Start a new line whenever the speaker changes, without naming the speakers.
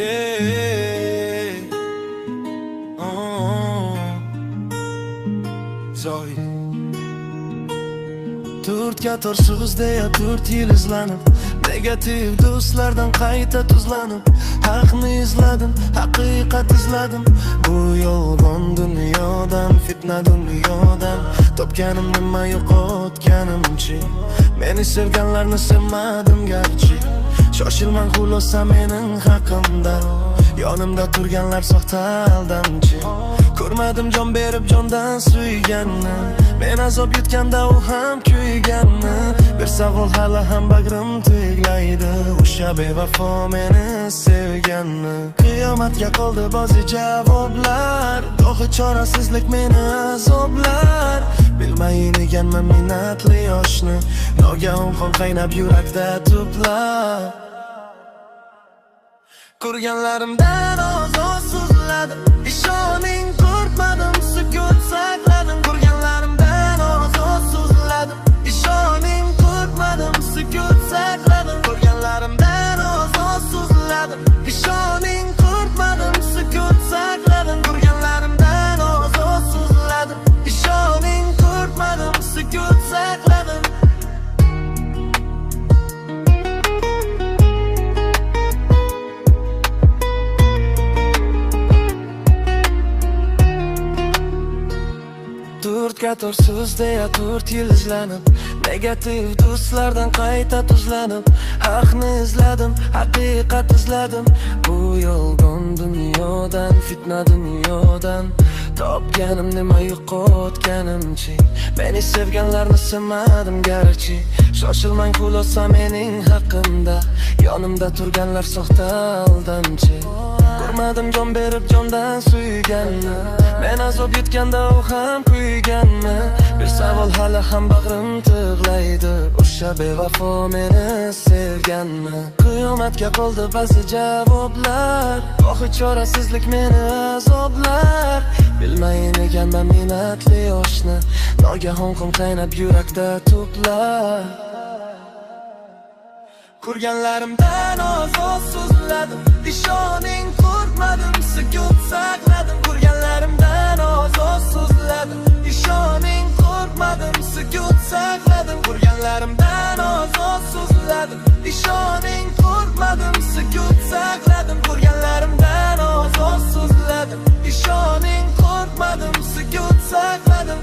Yeah. Zoe. To'rtga torsiz deya 4 yil izlanib, negativ do'stlardan qayta tuzlanib, haqni izladim, haqiqat izladim. Bu yolg'on dunyodan, fitna dunyodan topganim nima, yo'qotganimchi. Meni sevganlarni sevmadim garchi. Shoshilmang, xulosa mening haqimda. Yonimda turganlar soxta aldamchi. Ko'rmadim jon berib jondan suyganni. Men azob yutganda u ham kuyganni. Bir savol hali ham bag'rim teglaydi, o'sha bevafo meni sevganni. Qiyomatga qoldi ba'zi javoblar, dohi chorasizlik meni azoblar. Bilmayin ekanman minnatli yoshni, nogahon qon qaynab yurakda to'plab. Ko'rganlarimdan ozod-suzladim, ishoning qo'rqmadim, sukut saqladim. Ko'rganlarimdan ozod-suzladim, ishoning qo'rqmadim, sukut saqladim. Ko'rganlarimdan ozod-suzladim, ishoning qo'rqmadim, sukut saqladim. Ko'rganlarimdan ozod-suzladim, ishoning qo'rqmadim, sukut saqladim. To'rtga torsiz deya 4 yil izlanib, negativ do'stlardan qayta tuzlanib, haqni izladim, haqiqat izladim. Bu yolg'on dunyodan, fitna dunyodan topganim nima, yo'qotganimchi. Meni sevganlarni sevmadim garchi. Shoshilmang, xulosa mening haqimda. Yonimda turganlar soxta aldamchi. Ko'rmadim jon berib jondan suyganni. Men azob yutganda u ham kuyganmi. Bir savol hali ham bag'rim tig'laydi, o'sha bevafo meni sevganmi. Qiyomatga qoldi ba'zi javoblar, vohi chorasizlik meni azoblar. Bilmayin ekanman minnatli yoshni, nogahon qon qaynab yurakda to'plar. Ko'rganlarimdan ozod-suzladim, ishoning qo'rqmadim, sukut saqladim. Ko'rganlarimdan ozod-suzladim, ishoning qo'rqmadim, sukut saqladim. Ko'rganlarimdan ozod-suzladim, ishoning qo'rqmadim, sukut saqladim. Ko'rganlarimdan ozod-suzladim, ishoning qo'rqmadim, sukut saqladim.